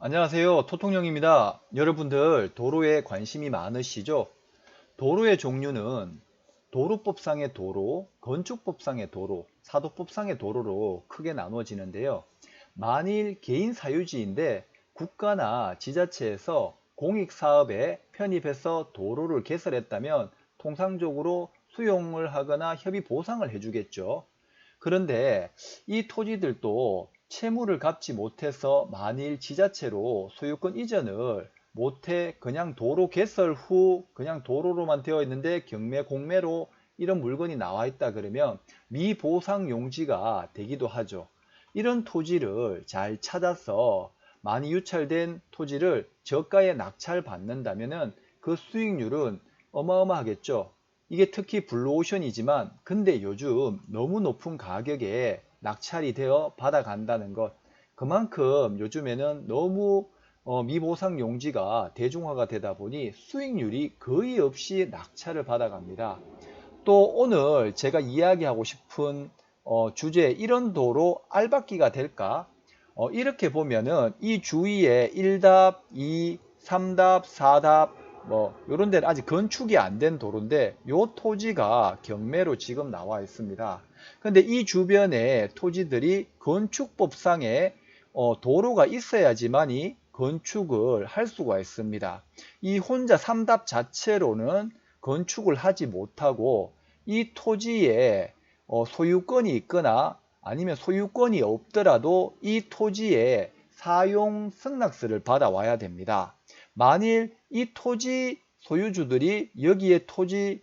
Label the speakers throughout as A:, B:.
A: 안녕하세요. 토통령입니다. 여러분들 도로에 관심이 많으시죠? 도로의 종류는 도로법상의 도로, 건축법상의 도로, 사도법상의 도로로 크게 나누어지는데요. 만일 개인 사유지인데 국가나 지자체에서 공익사업에 편입해서 도로를 개설했다면 통상적으로 수용을 하거나 협의 보상을 해주겠죠. 그런데 이 토지들도 채무를 갚지 못해서 만일 지자체로 소유권 이전을 못해 그냥 도로 개설 후 그냥 도로로만 되어 있는데 경매 공매로 이런 물건이 나와 있다 그러면 미보상 용지가 되기도 하죠. 이런 토지를 잘 찾아서 많이 유찰된 토지를 저가에 낙찰 받는다면 그 수익률은 어마어마하겠죠. 이게 특히 블루오션이지만 근데 요즘 너무 높은 가격에 낙찰이 되어 받아간다는 것, 그만큼 요즘에는 너무 미보상 용지가 대중화가 되다 보니 수익률이 거의 없이 낙찰을 받아갑니다. 또 오늘 제가 이야기하고 싶은 주제, 이런 도로 알박기가 될까? 이렇게 보면은 이 주위에 1답, 2, 3답, 4답 뭐 요런 데는 아직 건축이 안 된 도로인데 요 토지가 경매로 지금 나와 있습니다. 근데 이 주변에 토지들이 건축법상에 도로가 있어야지만이 건축을 할 수가 있습니다. 이 혼자 3답 자체로는 건축을 하지 못하고 이 토지에 소유권이 있거나 아니면 소유권이 없더라도 이 토지에 사용 승낙서를 받아와야 됩니다. 만일 이 토지 소유주들이 여기에 토지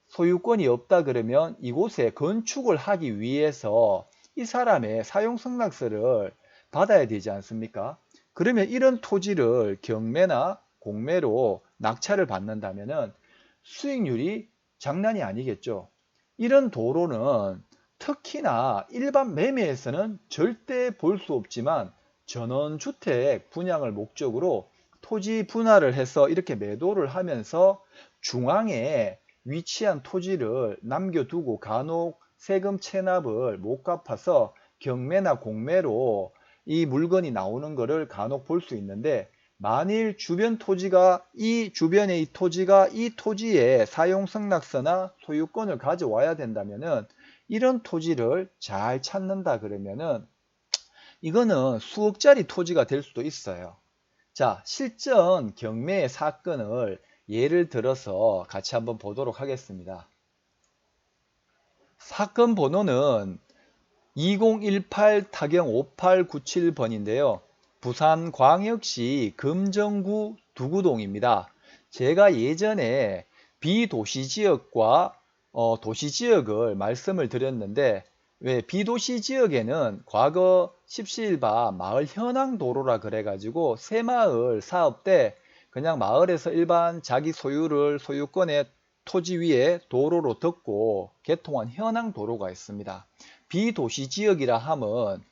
A: 소유권이 없다 그러면 이곳에 건축을 하기 위해서 이 사람의 사용 승낙서를 받아야 되지 않습니까? 그러면 이런 토지를 경매나 공매로 낙찰을 받는다면 수익률이 장난이 아니겠죠. 이런 도로는 특히나 일반 매매에서는 절대 볼 수 없지만 전원주택 분양을 목적으로 토지 분할을 해서 이렇게 매도를 하면서 중앙에 위치한 토지를 남겨두고 간혹 세금 체납을 못 갚아서 경매나 공매로 이 물건이 나오는 것을 간혹 볼 수 있는데, 만일 주변 토지가 이 주변의 이 토지가 이 토지의 사용 승낙서나 소유권을 가져와야 된다면은 이런 토지를 잘 찾는다 그러면은 이거는 수억짜리 토지가 될 수도 있어요. 자, 실전 경매의 사건을 예를 들어서 같이 한번 보도록 하겠습니다. 사건 번호는 2018 타경 5897번인데요. 부산광역시 금정구 두구동입니다. 제가 예전에 비도시지역과 도시지역을 말씀을 드렸는데, 왜 비도시지역에는 과거 십시일반 마을 현황도로라 그래가지고 새마을 사업 때 그냥 마을에서 일반 자기 소유를 소유권의 토지 위에 도로로 덮고 개통한 현황도로가 있습니다. 비도시지역이라 함은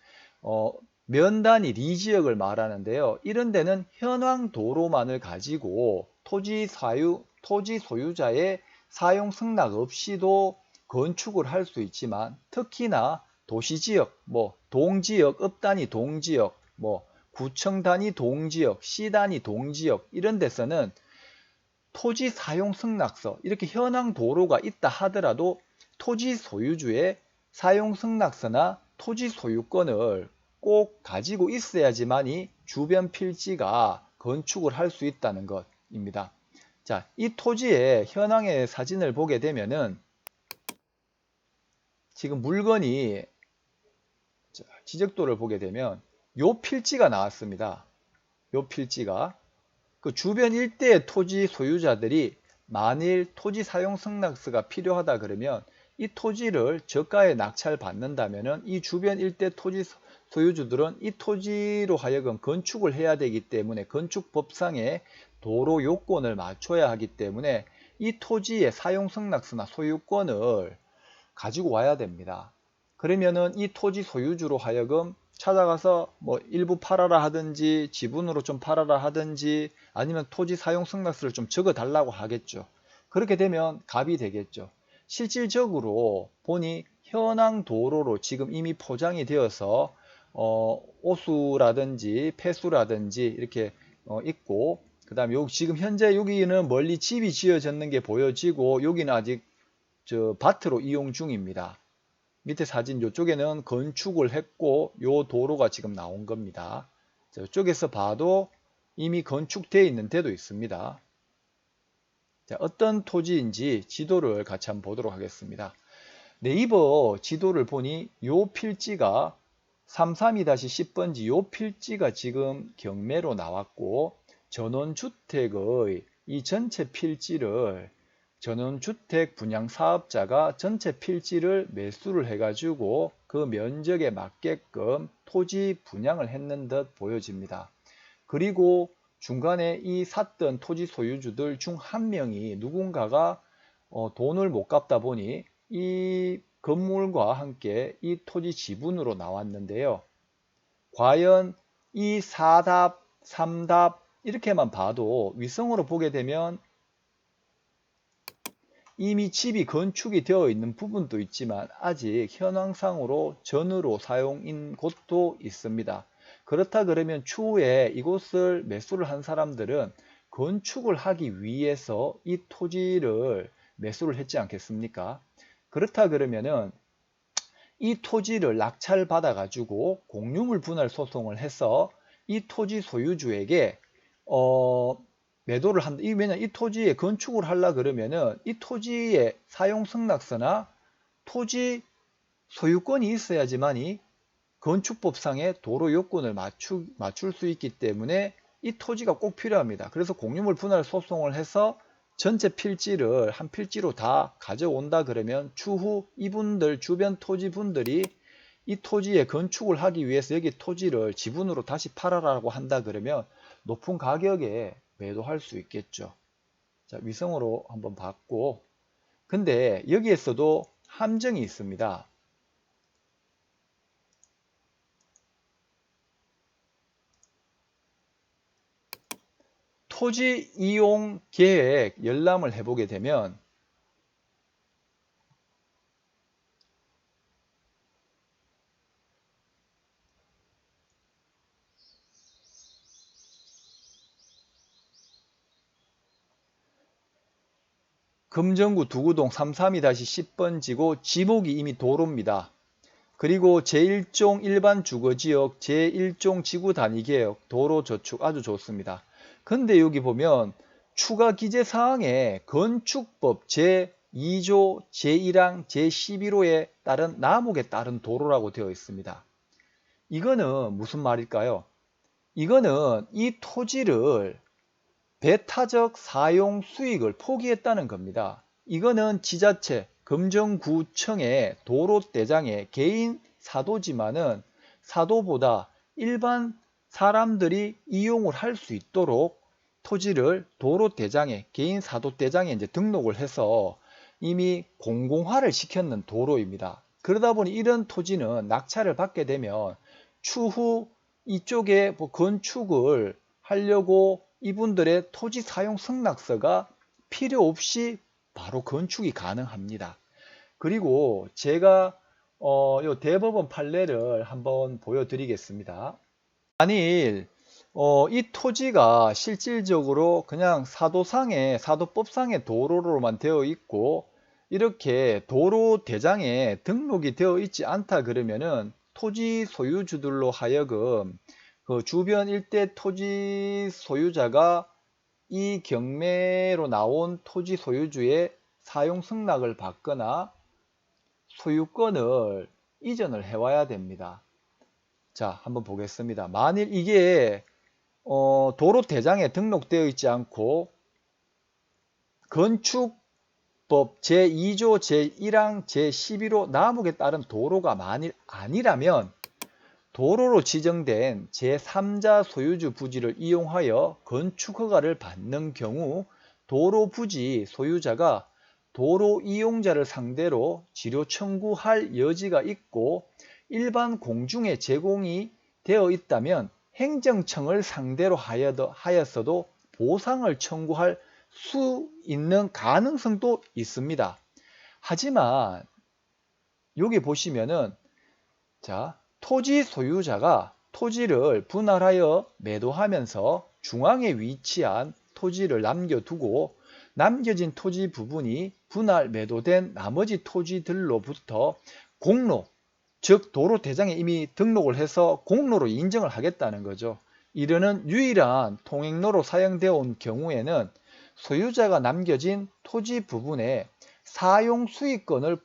A: 면 단위 리지역을 말하는데요. 이런 데는 현황도로만을 가지고 토지 소유자의 사용 승낙 없이도 건축을 할 수 있지만, 특히나 도시지역, 뭐 동지역, 읍 단위 동지역, 뭐 구청 단위 동지역, 시 단위 동지역 이런 데서는 토지 사용 승낙서, 이렇게 현황 도로가 있다 하더라도 토지 소유주의 사용 승낙서나 토지 소유권을 꼭 가지고 있어야지만이 주변 필지가 건축을 할 수 있다는 것입니다. 자, 이 토지의 현황의 사진을 보게 되면은 지금 물건이 지적도를 보게 되면 요 필지가 나왔습니다. 요 필지가 그 주변 일대의 토지 소유자들이 만일 토지 사용 승낙서가 필요하다 그러면 이 토지를 저가에 낙찰 받는다면 이 주변 일대 토지 소유주들은 이 토지로 하여금 건축을 해야 되기 때문에 건축법상의 도로 요건을 맞춰야 하기 때문에 이 토지의 사용 승낙서나 소유권을 가지고 와야 됩니다. 그러면은 이 토지 소유주로 하여금 찾아가서 뭐 일부 팔아라 하든지 지분으로 좀 팔아라 하든지 아니면 토지 사용 승낙서를 좀 적어 달라고 하겠죠. 그렇게 되면 갑이 되겠죠. 실질적으로 보니 현황 도로로 지금 이미 포장이 되어서 오수라든지 폐수라든지 이렇게 있고, 그 다음에 지금 현재 여기는 멀리 집이 지어졌는 게 보여지고, 여기는 아직 밭으로 이용 중입니다. 밑에 사진 이쪽에는 건축을 했고, 요 도로가 지금 나온 겁니다. 이쪽에서 봐도 이미 건축되어 있는 데도 있습니다. 자, 어떤 토지인지 지도를 같이 한번 보도록 하겠습니다. 네이버 지도를 보니 요 필지가 332-10번지 요 필지가 지금 경매로 나왔고, 전원주택의 이 전체 필지를 전원주택 분양사업자가 전체 필지를 매수를 해가지고 그 면적에 맞게끔 토지 분양을 했는 듯 보여집니다. 그리고 중간에 이 샀던 토지 소유주들 중 한 명이 누군가가 돈을 못 갚다 보니 이 건물과 함께 이 토지 지분으로 나왔는데요. 과연 이 4답, 3답 이렇게만 봐도 위성으로 보게 되면 이미 집이 건축이 되어 있는 부분도 있지만 아직 현황상으로 전으로 사용인 곳도 있습니다. 그렇다 그러면 추후에 이곳을 매수를 한 사람들은 건축을 하기 위해서 이 토지를 매수를 했지 않겠습니까? 그렇다 그러면은 이 토지를 낙찰받아 가지고 공유물 분할 소송을 해서 이 토지 소유주에게 매도를 한다. 왜냐면 이 토지에 건축을 하려 그러면은 이 토지의 사용 승낙서나 토지 소유권이 있어야지만이 건축법상의 도로 요건을 맞출 수 있기 때문에 이 토지가 꼭 필요합니다. 그래서 공유물 분할 소송을 해서 전체 필지를 한 필지로 다 가져온다 그러면 추후 이분들 주변 토지분들이 이 토지에 건축을 하기 위해서 여기 토지를 지분으로 다시 팔아라고 한다 그러면 높은 가격에 매도할 수 있겠죠. 자, 위성으로 한번 봤고, 근데 여기에서도 함정이 있습니다. 토지 이용 계획 열람을 해보게 되면 금정구 두구동 332-10번지고 지목이 이미 도로입니다. 그리고 제1종 일반 주거지역, 제1종 지구단위계획, 도로저축 아주 좋습니다. 근데 여기 보면 추가 기재사항에 건축법 제2조 제1항 제11호에 따른 남목에 따른 도로라고 되어 있습니다. 이거는 무슨 말일까요? 이거는 이 토지를 배타적 사용 수익을 포기했다는 겁니다. 이거는 지자체, 금정구청의 도로대장의 개인 사도지만은 사도보다 일반 사람들이 이용을 할 수 있도록 토지를 도로대장에 개인 사도대장에 이제 등록을 해서 이미 공공화를 시켰는 도로입니다. 그러다 보니 이런 토지는 낙찰을 받게 되면 추후 이쪽에 뭐 건축을 하려고 이분들의 토지 사용 승낙서가 필요 없이 바로 건축이 가능합니다. 그리고 제가 요 대법원 판례를 한번 보여드리겠습니다. 만일 이 토지가 실질적으로 그냥 사도법상의 도로로만 되어 있고 이렇게 도로 대장에 등록이 되어 있지 않다 그러면은 토지 소유주들로 하여금 그 주변 일대 토지 소유자가 이 경매로 나온 토지 소유주의 사용 승낙을 받거나 소유권을 이전을 해와야 됩니다. 자, 한번 보겠습니다. 만일 이게 도로 대장에 등록되어 있지 않고 건축법 제2조 제1항 제11호 남목에 따른 도로가 만일 아니라면 도로로 지정된 제3자 소유주 부지를 이용하여 건축허가를 받는 경우 도로 부지 소유자가 도로 이용자를 상대로 지료 청구할 여지가 있고 일반 공중에 제공이 되어 있다면 행정청을 상대로 하였어도 보상을 청구할 수 있는 가능성도 있습니다. 하지만 여기 보시면은 자, 토지 소유자가 토지를 분할하여 매도하면서 중앙에 위치한 토지를 남겨두고 남겨진 토지 부분이 분할 매도된 나머지 토지들로부터 공로, 즉 도로 대장에 이미 등록을 해서 공로로 인정을 하겠다는 거죠. 이르는 유일한 통행로로 사용되어 온 경우에는 소유자가 남겨진 토지 부분의 사용 수익권을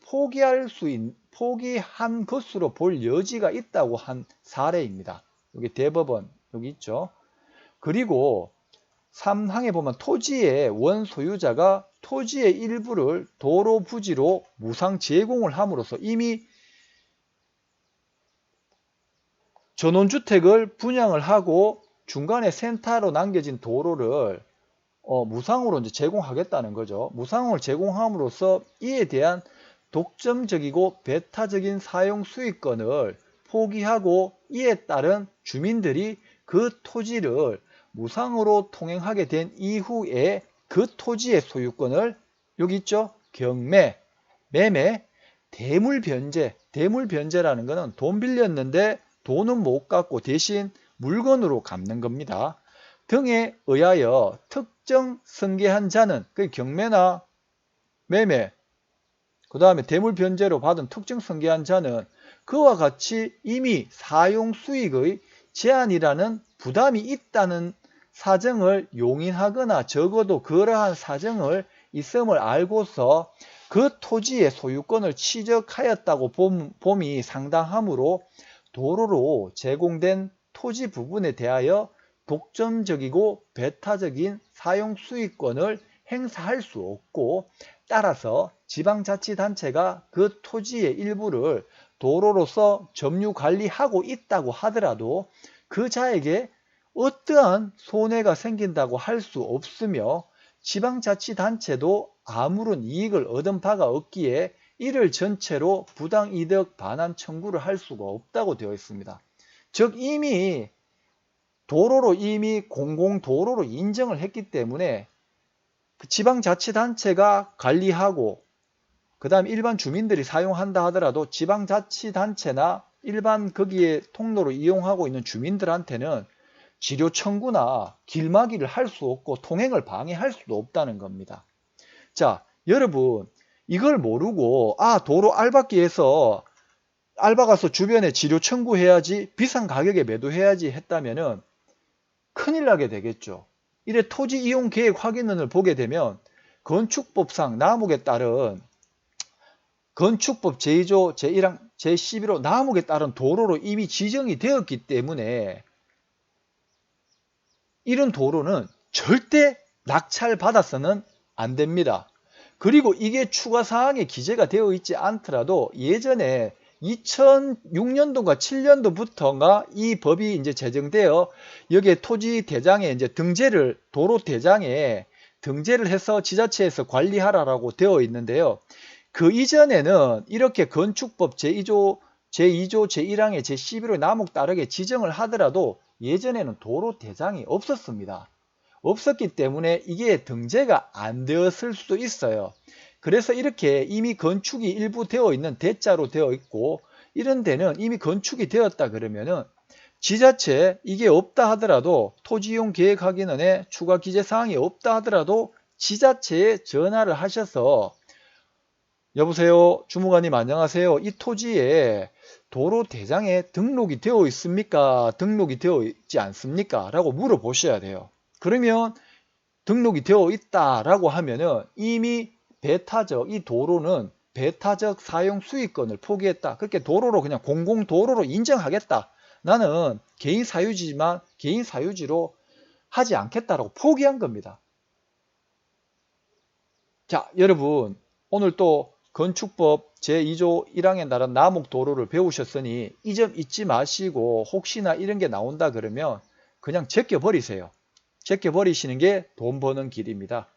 A: 포기한 것으로 볼 여지가 있다고 한 사례입니다. 여기 대법원 여기 있죠. 그리고 3항에 보면 토지의 원소유자가 토지의 일부를 도로 부지로 무상 제공을 함으로써 이미 전원주택을 분양을 하고 중간에 센터로 남겨진 도로를 무상으로 이제 제공하겠다는 거죠. 무상을 제공함으로써 이에 대한 독점적이고 배타적인 사용 수익권을 포기하고 이에 따른 주민들이 그 토지를 무상으로 통행하게 된 이후에 그 토지의 소유권을 여기 있죠. 경매, 매매, 대물변제. 대물변제라는 것은 돈 빌렸는데 돈은 못 갚고 대신 물건으로 갚는 겁니다. 등에 의하여 특정 승계한 자는 그 경매나 매매, 그 다음에 대물변제로 받은 특정 승계한 자는 그와 같이 이미 사용 수익의 제한이라는 부담이 있다는 사정을 용인하거나 적어도 그러한 사정을 있음을 알고서 그 토지의 소유권을 취득하였다고 봄이 상당하므로 도로로 제공된 토지 부분에 대하여 독점적이고 배타적인 사용 수익권을 행사할 수 없고 따라서 지방자치단체가 그 토지의 일부를 도로로서 점유관리하고 있다고 하더라도 그 자에게 어떠한 손해가 생긴다고 할 수 없으며 지방자치단체도 아무런 이익을 얻은 바가 없기에 이를 전체로 부당이득 반환 청구를 할 수가 없다고 되어 있습니다. 즉 이미 도로로 이미 공공도로로 인정을 했기 때문에 지방자치단체가 관리하고 그 다음에 일반 주민들이 사용한다 하더라도 지방자치단체나 일반 거기에 통로로 이용하고 있는 주민들한테는 지료 청구나 길막이를 할 수 없고 통행을 방해할 수도 없다는 겁니다. 자, 여러분 이걸 모르고 도로 알박기에서 알바 가서 주변에 지료 청구해야지 비싼 가격에 매도해야지 했다면은 큰일 나게 되겠죠. 이래 토지 이용 계획 확인문을 보게 되면 건축법상 나목에 따른 건축법 제2조 제1항 제11호 나목에 따른 도로로 이미 지정이 되었기 때문에 이런 도로는 절대 낙찰받아서는 안 됩니다. 그리고 이게 추가사항에 기재가 되어 있지 않더라도 예전에 2006년도인가 7년도부터가 이 법이 이제 제정되어 여기에 토지 대장에 이제 도로 대장에 등재를 해서 지자체에서 관리하라라고 되어 있는데요. 그 이전에는 이렇게 건축법 제2조, 제1항의 제11호의 나목 따르게 지정을 하더라도 예전에는 도로 대장이 없었습니다. 없었기 때문에 이게 등재가 안 되었을 수도 있어요. 그래서 이렇게 이미 건축이 일부 되어 있는 대자로 되어 있고 이런 데는 이미 건축이 되었다 그러면은 지자체 이게 없다 하더라도 토지이용 계획확인원에 추가 기재사항이 없다 하더라도 지자체에 전화를 하셔서 여보세요 주무관님 안녕하세요 이 토지에 도로 대장에 등록이 되어 있습니까? 등록이 되어 있지 않습니까? 라고 물어보셔야 돼요. 그러면 등록이 되어 있다라고 하면은 이미 배타적 이 도로는 배타적 사용 수익권을 포기했다. 그렇게 도로로 그냥 공공도로로 인정하겠다. 나는 개인 사유지지만 개인 사유지로 하지 않겠다라고 포기한 겁니다. 자, 여러분 오늘 또 건축법 제2조 1항에 따른 나목도로를 배우셨으니 이 점 잊지 마시고 혹시나 이런 게 나온다 그러면 그냥 제껴버리세요. 제껴버리시는 게 돈 버는 길입니다.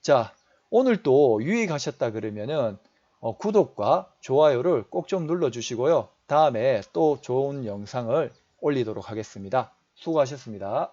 A: 자, 오늘 또 유익하셨다 그러면은 구독과 좋아요를 꼭 좀 눌러주시고요. 다음에 또 좋은 영상을 올리도록 하겠습니다. 수고하셨습니다.